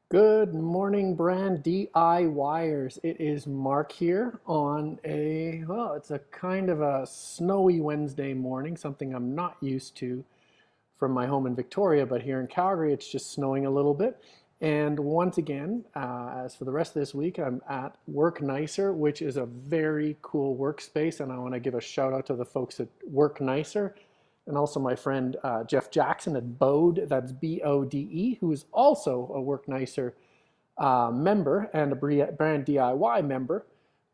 Good morning, brand DIYers. It is Mark here on it's a kind of a snowy Wednesday morning, something I'm not used to from my home in Victoria, but here in Calgary, it's just snowing a little bit. And once again, as for the rest of this week, I'm at Work Nicer, which is a very cool workspace. And I want to give a shout out to the folks at Work Nicer and also my friend Jeff Jackson at Bode, that's Bode, who is also a Work Nicer member and a brand DIY member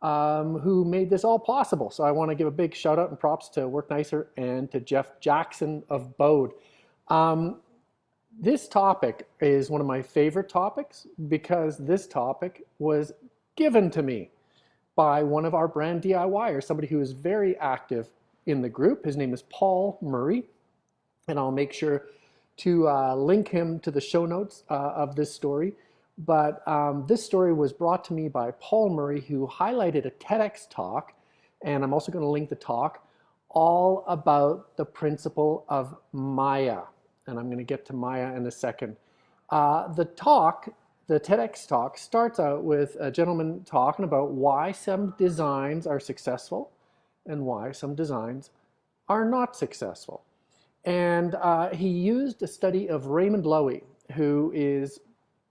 who made this all possible. So I want to give a big shout out and props to Work Nicer and to Jeff Jackson of Bode. Um, this topic is one of my favorite topics because this topic was given to me by one of our brand DIYers, somebody who is very active in the group. His name is Paul Murray, and I'll make sure to link him to the show notes of this story. But this story was brought to me by Paul Murray, who highlighted a TEDx talk, and I'm also going to link the talk, all about the principle of Maya. And I'm going to get to Maya in a second. The TEDx talk, starts out with a gentleman talking about why some designs are successful and why some designs are not successful. And he used a study of Raymond Loewy, who is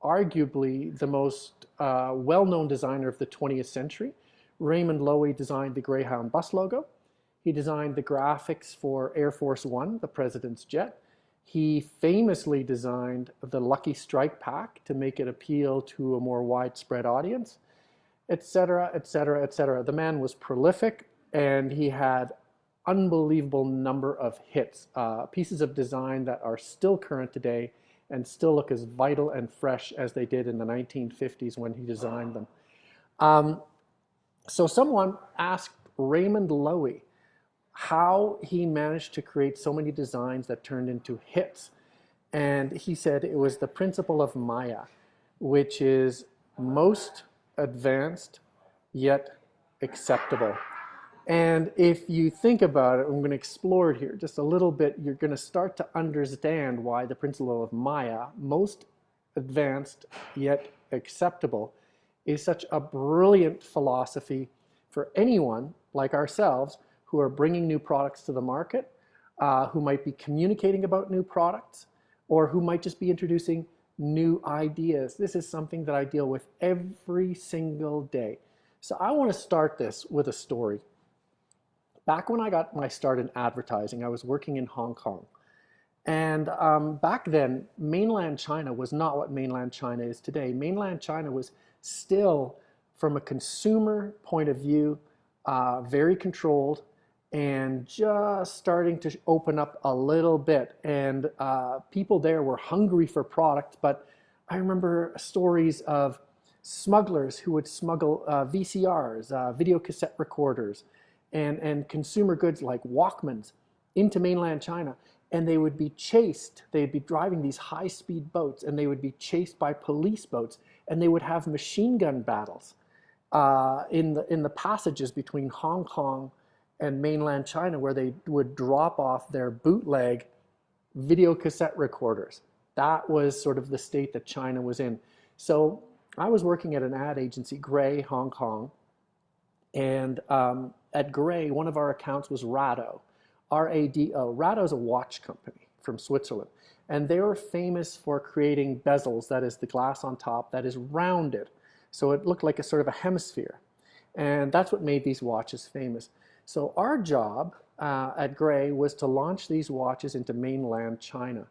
arguably the most well-known designer of the 20th century. Raymond Loewy designed the Greyhound Bus logo. He designed the graphics for Air Force One, the president's jet. He famously designed the Lucky Strike Pack to make it appeal to a more widespread audience, etc., etc., etc. The man was prolific, and he had unbelievable number of hits, pieces of design that are still current today and still look as vital and fresh as they did in the 1950s when he designed them. So someone asked Raymond Loewy how he managed to create so many designs that turned into hits. And he said it was the principle of Maya, which is most advanced yet acceptable. And if you think about it, I'm going to explore it here just a little bit, you're going to start to understand why the principle of Maya, most advanced yet acceptable, is such a brilliant philosophy for anyone like ourselves who are bringing new products to the market, who might be communicating about new products, or who might just be introducing new ideas. This is something that I deal with every single day. So I want to start this with a story. Back when I got my start in advertising, I was working in Hong Kong. And back then, mainland China was not what mainland China is today. Mainland China was still, from a consumer point of view, very controlled and just starting to open up a little bit. And people there were hungry for product, but I remember stories of smugglers who would smuggle VCRs, video cassette recorders, and consumer goods like Walkmans into mainland China. And they would be chased. They'd be driving these high-speed boats, and they would be chased by police boats, and they would have machine gun battles in the passages between Hong Kong and mainland China, where they would drop off their bootleg video cassette recorders. That was sort of the state that China was in. So I was working at an ad agency, Grey, Hong Kong, and at Grey, one of our accounts was Rado, R-A-D-O. Rado is a watch company from Switzerland, and they were famous for creating bezels, that is the glass on top that is rounded, so it looked like a sort of a hemisphere, and that's what made these watches famous. So our job at Grey was to launch these watches into mainland China.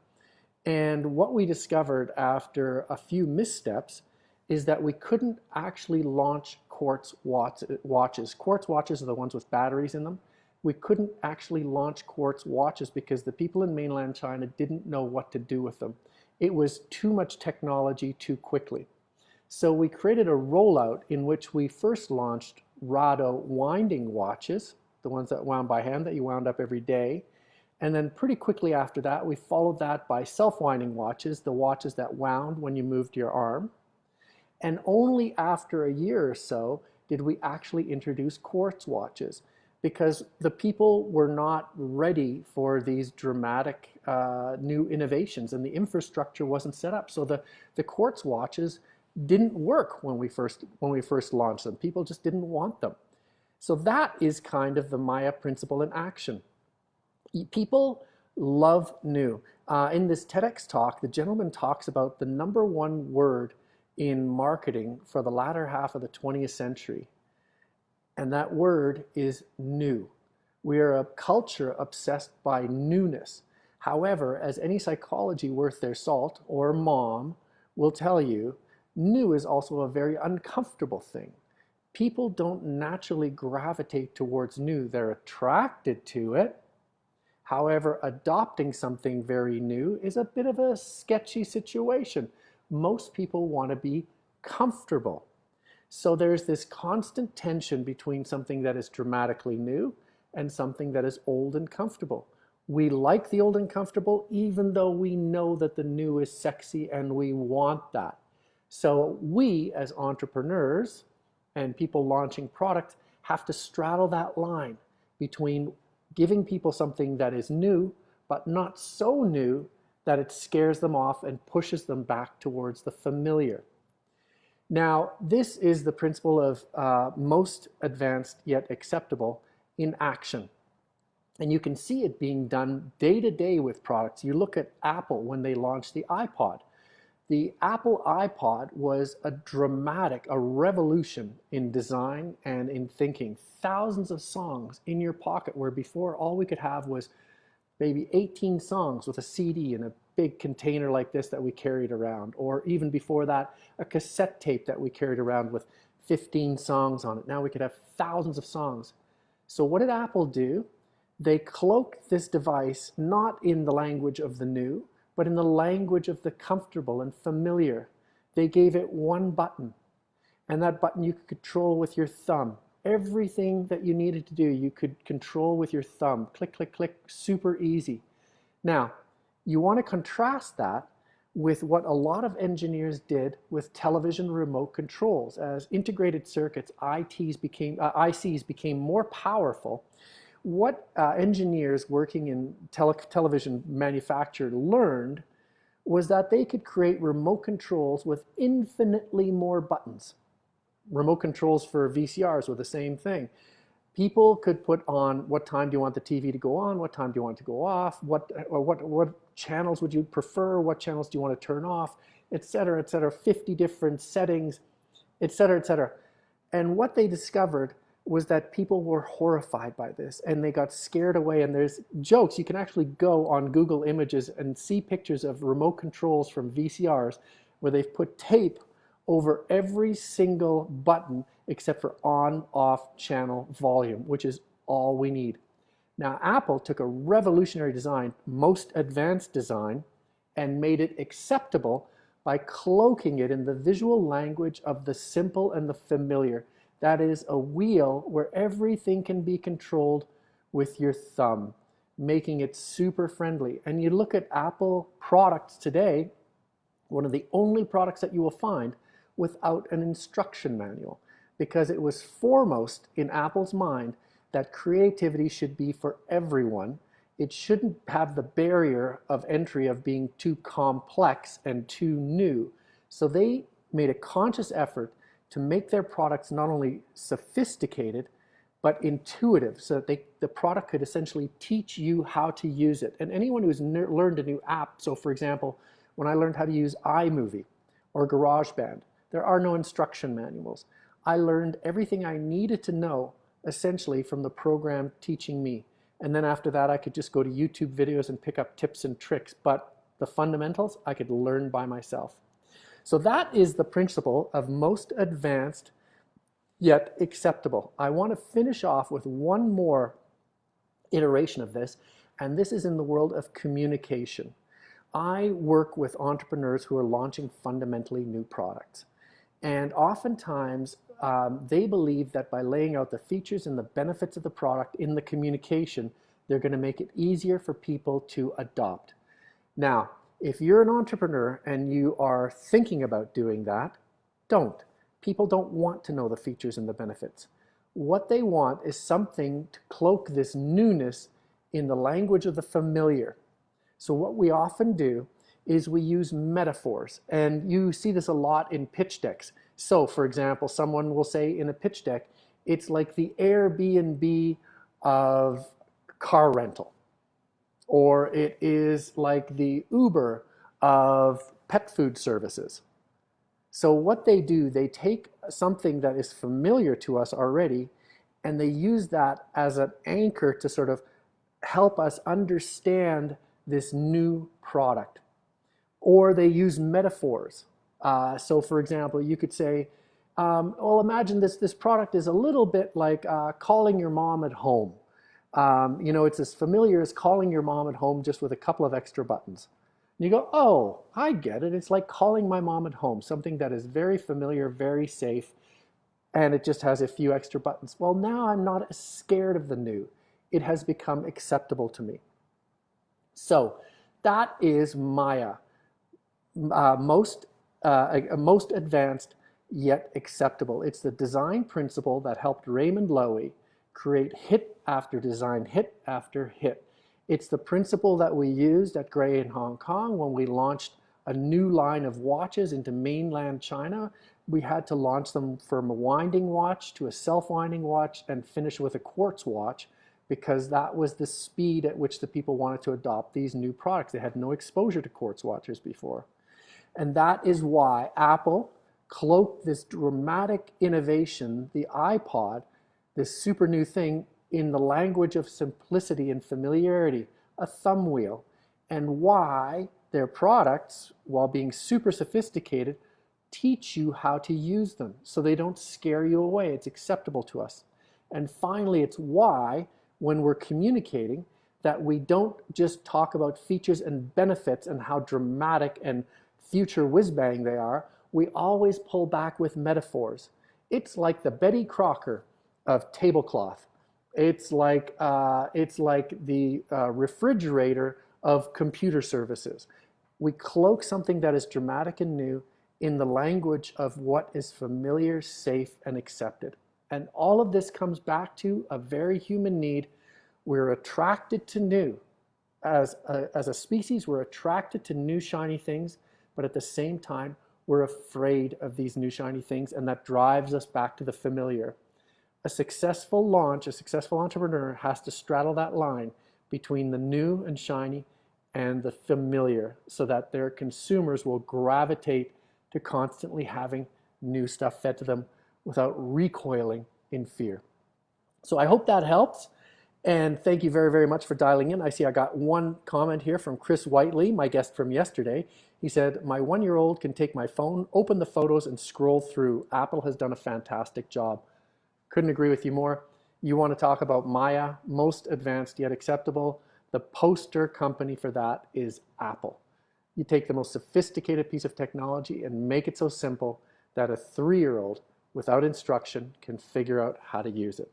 And what we discovered after a few missteps is that we couldn't actually launch quartz watches. Quartz watches are the ones with batteries in them. We couldn't actually launch quartz watches because the people in mainland China didn't know what to do with them. It was too much technology too quickly. So we created a rollout in which we first launched Rado winding watches, the ones that wound by hand that you wound up every day. And then pretty quickly after that, we followed that by self-winding watches, the watches that wound when you moved your arm. And only after a year or so did we actually introduce quartz watches. because the people were not ready for these dramatic new innovations, and the infrastructure wasn't set up. So the quartz watches didn't work when we first launched them. People just didn't want them. So that is kind of the Maya principle in action. People love new. In this TEDx talk, the gentleman talks about the #1 word in marketing for the latter half of the 20th century. And that word is new. We are a culture obsessed by newness. However, as any psychology worth their salt or mom will tell you, new is also a very uncomfortable thing. People don't naturally gravitate towards new. They're attracted to it. However, adopting something very new is a bit of a sketchy situation. Most people want to be comfortable. So there's this constant tension between something that is dramatically new and something that is old and comfortable. We like the old and comfortable, even though we know that the new is sexy and we want that. So we, as entrepreneurs and people launching products, have to straddle that line between giving people something that is new, but not so new that it scares them off and pushes them back towards the familiar. Now, this is the principle of most advanced yet acceptable in action. And you can see it being done day to day with products. You look at Apple when they launched the iPod. The Apple iPod was a revolution in design and in thinking. Thousands of songs in your pocket, where before all we could have was maybe 18 songs with a CD in a big container like this that we carried around, or even before that, a cassette tape that we carried around with 15 songs on it. Now we could have thousands of songs. So what did Apple do? They cloaked this device not in the language of the new, but in the language of the comfortable and familiar. They gave it one button, and that button you could control with your thumb. Everything that you needed to do, you could control with your thumb. Click, click, click, super easy. Now, you want to contrast that with what a lot of engineers did with television remote controls. As integrated circuits, ICs became more powerful. What engineers working in television manufacture learned was that they could create remote controls with infinitely more buttons. Remote controls for VCRs were the same thing. People could put on what time do you want the TV to go on, what time do you want it to go off, what channels would you prefer, what channels do you want to turn off, et cetera, 50 different settings, et cetera. And what they discovered was that people were horrified by this, and they got scared away. And there's jokes. You can actually go on Google Images and see pictures of remote controls from VCRs where they've put tape over every single button except for on, off, channel, volume, which is all we need. Now, Apple took a revolutionary design, most advanced design, and made it acceptable by cloaking it in the visual language of the simple and the familiar. That is a wheel where everything can be controlled with your thumb, making it super friendly. And you look at Apple products today, one of the only products that you will find without an instruction manual, because it was foremost in Apple's mind that creativity should be for everyone. It shouldn't have the barrier of entry of being too complex and too new. So they made a conscious effort to make their products not only sophisticated, but intuitive, so that the product could essentially teach you how to use it. And anyone who's learned a new app, so for example, when I learned how to use iMovie or GarageBand, there are no instruction manuals. I learned everything I needed to know essentially from the program teaching me. And then after that, I could just go to YouTube videos and pick up tips and tricks, but the fundamentals I could learn by myself. So that is the principle of most advanced yet acceptable. I want to finish off with one more iteration of this, and this is in the world of communication. I work with entrepreneurs who are launching fundamentally new products. And oftentimes, they believe that by laying out the features and the benefits of the product in the communication, they're going to make it easier for people to adopt. Now, if you're an entrepreneur and you are thinking about doing that, don't. People don't want to know the features and the benefits. What they want is something to cloak this newness in the language of the familiar. So what we often do is we use metaphors, and you see this a lot in pitch decks. So for example, someone will say in a pitch deck, it's like the Airbnb of car rental, or it is like the Uber of pet food services. So what they do, they take something that is familiar to us already, and they use that as an anchor to sort of help us understand this new product. Or they use metaphors. So for example, you could say, well, imagine this product is a little bit like calling your mom at home. You know, it's as familiar as calling your mom at home, just with a couple of extra buttons. And you go, oh, I get it. It's like calling my mom at home, something that is very familiar, very safe, and it just has a few extra buttons. Well, now I'm not as scared of the new. It has become acceptable to me. So that is Maya, most advanced yet acceptable. It's the design principle that helped Raymond Loewy create hit after design, hit after hit. It's the principle that we used at Grey in Hong Kong when we launched a new line of watches into mainland China. We had to launch them from a winding watch to a self-winding watch and finish with a quartz watch, because that was the speed at which the people wanted to adopt these new products. They had no exposure to quartz watches before. And that is why Apple cloaked this dramatic innovation, the iPod, this super new thing, in the language of simplicity and familiarity, a thumb wheel, and why their products, while being super sophisticated, teach you how to use them so they don't scare you away. It's acceptable to us. And finally, it's why, when we're communicating, that we don't just talk about features and benefits and how dramatic and future whiz-bang they are. We always pull back with metaphors. It's like the Betty Crocker of tablecloth. It's like the refrigerator of computer services. We cloak something that is dramatic and new in the language of what is familiar, safe, and accepted. And all of this comes back to a very human need. We're attracted to new. As a species, we're attracted to new shiny things, but at the same time, we're afraid of these new shiny things, and that drives us back to the familiar. A successful launch, a successful entrepreneur has to straddle that line between the new and shiny and the familiar, so that their consumers will gravitate to constantly having new stuff fed to them without recoiling in fear. So I hope that helps. And thank you very, very much for dialing in. I see I got one comment here from Chris Whiteley, my guest from yesterday. He said, my 1-year-old can take my phone, open the photos, and scroll through. Apple has done a fantastic job. Couldn't agree with you more. You want to talk about Maya, most advanced yet acceptable. The poster company for that is Apple. You take the most sophisticated piece of technology and make it so simple that a 3-year-old without instruction can figure out how to use it.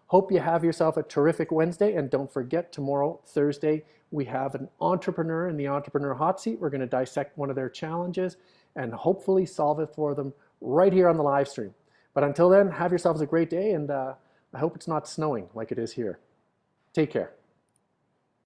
Hope you have yourself a terrific Wednesday, and don't forget, tomorrow, Thursday, we have an entrepreneur in the Entrepreneur Hot Seat. We're going to dissect one of their challenges and hopefully solve it for them right here on the live stream. But until then, have yourselves a great day, and I hope it's not snowing like it is here. Take care.